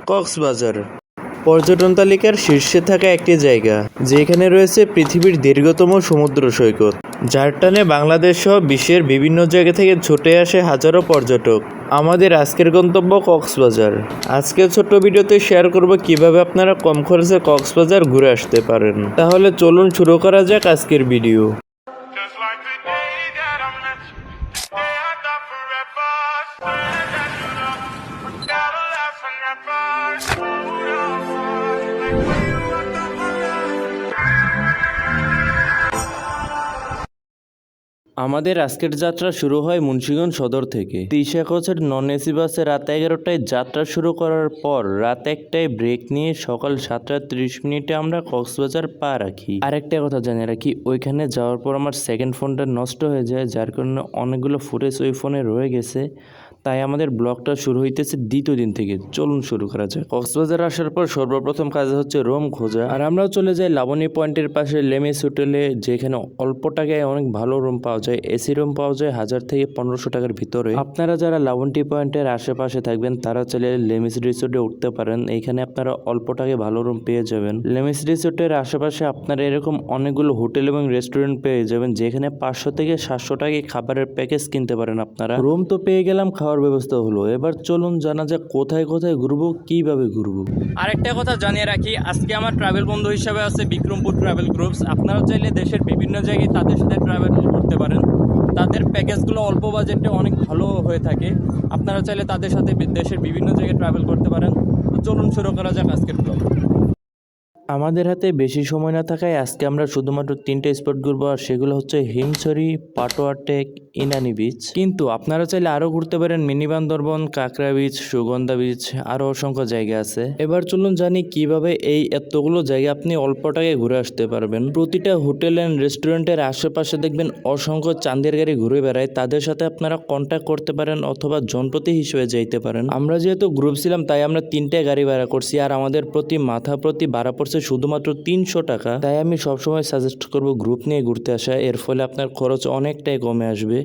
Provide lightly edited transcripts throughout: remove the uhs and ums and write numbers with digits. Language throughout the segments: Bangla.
কক্সবাজার পর্যটন তালিকার শীর্ষে থাকা একটি জায়গা, যেখানে রয়েছে পৃথিবীর দীর্ঘতম সমুদ্র সৈকত, যার টানে বাংলাদেশ সহ বিশ্বের বিভিন্ন জায়গা থেকে ছুটে আসে হাজারো পর্যটক। আমাদের আজকের গন্তব্য কক্সবাজার। আজকের ছোট্ট ভিডিওতে শেয়ার করব কিভাবে আপনারা কম খরচে কক্সবাজার ঘুরে আসতে পারেন। তাহলে চলুন শুরু করা যাক আজকের video. Just like the day that I met you, day I thought forever. Swear that you love me, gotta last forever. Hold on, like when you were the আমাদের আজকের যাত্রা শুরু হয় মুন্সিগঞ্জ সদর থেকে। 30 কোচের নন এসি বাসে রাত 11টায় যাত্রা শুরু করার পর রাত 1টায় ব্রেক নিয়ে সকাল 7:30 আমরা কক্সবাজার পা রাখি। আরেকটা কথা জানিয়ে রাখি, ওইখানে যাওয়ার পর আমার সেকেন্ড ফোনটা নষ্ট হয়ে যায়, যার কারণে অনেকগুলো ফুটেজ ওই ফোনে রয়ে গেছে। তাই আমাদের ব্লগটা শুরু হইতেছে দ্বিতীয় দিন থেকে। চলুন শুরু করা যায়। কক্সবাজার আসার পর সর্বপ্রথম কাজ হচ্ছে রুম খোঁজা, আর আমরাও চলে যাই লাবণী পয়েন্টের পাশে লেমিস হোটেলে, যেখানে অল্প টাকায় অনেক ভালো রুম পাওয়া যায়। এসি রুম পাওয়া যায় 1000 থেকে 1500 টাকার ভিতরে। আপনারা যারা লাবণী পয়েন্টের আশেপাশে থাকবেন তারা চলে লেমিস রিসোর্টে উঠতে পারেন। এইখানে আপনারা অল্প টাকায় ভালো রুম পেয়ে যাবেন। লেমিস রিসোর্টের আশেপাশে আপনারা এরকম অনেকগুলো হোটেল এবং রেস্টুরেন্ট পেয়ে যাবেন, যেখানে 500 থেকে 700 টাকায় খাবারের প্যাকেজ কিনতে পারেন আপনারা। রুম তো পেয়ে গেলাম, খাওয়ার ব্যবস্থা হলো। এবার চলুন জানা যাক কোথায় কোথায় ঘুরবো, কিভাবে ঘুরবো। আরেকটা কথা জানিয়ে রাখি, আজকে আমার ট্রাভেল বন্ধু হিসাবে আছে বিক্রমপুর ট্রাভেল গ্রুপস। আপনারা চাইলে দেশের বিভিন্ন জায়গায় তাদের সাথে ট্রাভেল করতে পারেন। তাদের প্যাকেজগুলো অল্প বাজেটে অনেক ভালো হয়ে থাকে। আপনারা চাইলে তাদের সাথে দেশের বিভিন্ন জায়গায় ট্রাভেল করতে পারেন। তো চলুন শুরু করা যাক আজকের ব্লগ। আমাদের হাতে বেশি সময় না থাকায় আজকে আমরা শুধুমাত্র 3টে স্পট ঘুরবো, আর সেগুলো হচ্ছে হিমছড়ি, পাটোয়া টেক, ইনানি বিচ। কিন্তু আপনারা চাইলে আরও ঘুরতে পারেন মিনি বান্দরবন, কাঁকড়া বিচ, সুগন্ধা বিচ, আরও অসংখ্য জায়গা আছে। এবার চলুন জানি কিভাবে এই এতগুলো জায়গা আপনি অল্প টাকায় ঘুরে আসতে পারবেন। প্রতিটা হোটেল অ্যান্ড রেস্টুরেন্টের আশেপাশে দেখবেন অসংখ্য চাঁদের গাড়ি ঘুরে বেড়ায়, তাদের সাথে আপনারা কন্ট্যাক্ট করতে পারেন অথবা জনপ্রতি হিসেবে যাইতে পারেন। আমরা যেহেতু গ্রুপ ছিলাম তাই আমরা 3টে গাড়ি ভাড়া করছি, আর আমাদের প্রতি মাথা প্রতি ভাড়া পড়ছে শুধুমাত্র 300 টাকা। তাই আমি সবসময় সাজেস্ট করব গ্রুপ নিয়ে ঘুরতে আসা, এর ফলে আপনার খরচ অনেকটাই কমে আসবে।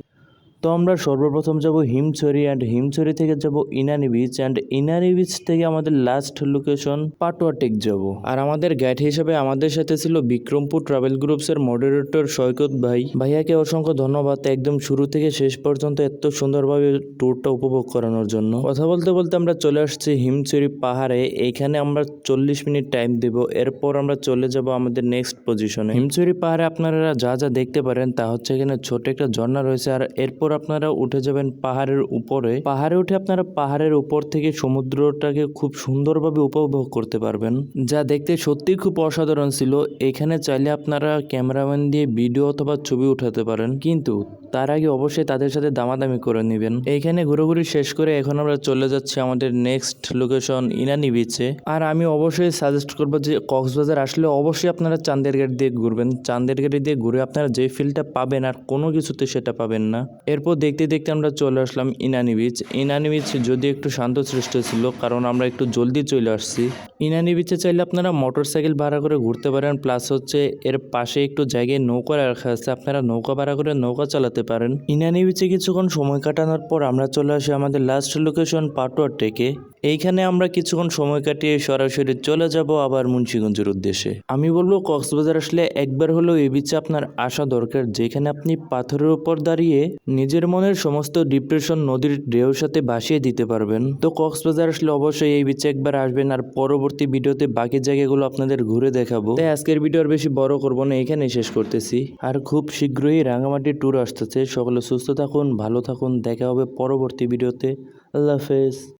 তো আমরা সর্বপ্রথম যাব হিমছড়ি, অ্যান্ড হিমছড়ি থেকে যাব Inani beach, and Inani beach থেকে আমাদের লাস্ট লোকেশন পাটোয়া টেক যাব। আর আমাদের গাইড হিসেবে আমাদের সাথে ছিল বিক্রমপুর ট্রাভেল গ্রুপসের মডারেটর সৈকত ভাই। ভাইয়াকে অসংখ্য ধন্যবাদ একদম শুরু থেকে শেষ পর্যন্ত এত সুন্দরভাবে ট্যুরটা উপভোগ করানোর জন্য। কথা বলতে বলতে আমরা চলে আসছি হিমছড়ি পাহাড়ে। এইখানে আমরা 40 মিনিট টাইম দেব, এরপর আমরা চলে যাব আমাদের নেক্সট পজিশনে। হিমছড়ি পাহাড়ে আপনারা যা যা দেখতে পারেন তা হচ্ছে এখানে ছোট একটা ঝর্ণা রয়েছে, আর এরপর আপনারা উঠে যাবেন পাহাড়ের উপরে। পাহাড়ে উঠে আপনারা পাহাড়ের উপর থেকে সমুদ্রটাকে খুব সুন্দরভাবে উপভোগ করতে পারবেন, যা দেখতে সত্যিই খুব অসাধারণ ছিল। এখানে চাইলে আপনারা ক্যামেরাম্যান দিয়ে ভিডিও অথবা ছবি উঠাতে পারেন, কিন্তু তার আগে অবশ্যই তাদের সাথে দামাদামি করে নেবেন। এইখানে ঘুরোঘুরি শেষ করে এখন আমরা চলে যাচ্ছি আমাদের নেক্সট লোকেশন ইনানি বিচে। আর আমি অবশ্যই সাজেস্ট করবো যে কক্সবাজার আসলে অবশ্যই আপনারা চাঁদের গাড়ি দিয়ে ঘুরবেন। চাঁদের গাড়ি দিয়ে ঘুরে আপনারা যে ফিলটা পাবেন আর কোনো কিছুতে সেটা পাবেন না। এরপর দেখতে দেখতে আমরা চলে আসলাম ইনানি বিচ। ইনানি বিচ যদি একটু শান্ত সৃষ্ট ছিল, কারণ আমরা একটু জলদি চলে আসছি। ইনানি বিচে চাইলে আপনারা মোটরসাইকেল ভাড়া করে ঘুরতে পারেন, প্লাস হচ্ছে এর পাশে একটু জায়গায় নৌকা রাখা আছে, আপনারা নৌকা ভাড়া করে নৌকা চালাতে পারেন। ইনানি বিচে কিছুক্ষণ সময় কাটানোর পর আমরা চলে আসি আমাদের লাস্ট লোকেশন পাটোয়া টেকে। এইখানে আমরা কিছুক্ষণ সময় কাটিয়ে সরাসরি চলে যাব আবার মুন্সিগঞ্জের উদ্দেশ্যে। আমি বলবো কক্সবাজার আসলে একবার হলেও এই বিচে আপনার আসা দরকার, যেখানে আপনি পাথরের উপর দাঁড়িয়ে নিজের মনের সমস্ত ডিপ্রেশন নদীর ঢেউর সাথে ভাসিয়ে দিতে পারবেন। তো কক্সবাজার আসলে অবশ্যই এই বিচে একবার আসবেন, আর পরবর্তী ভিডিওতে বাকি জায়গাগুলো আপনাদের ঘুরে দেখাবো। তাই আজকের ভিডিও আর বেশি বড় করবো না, এখানেই শেষ করতেছি। আর খুব শীঘ্রই রাঙামাটি ট্যুর আসতেছে। সকলে সুস্থ থাকুন, ভালো থাকুন, দেখা হবে পরবর্তী ভিডিওতে। আল্লাহ হাফেজ।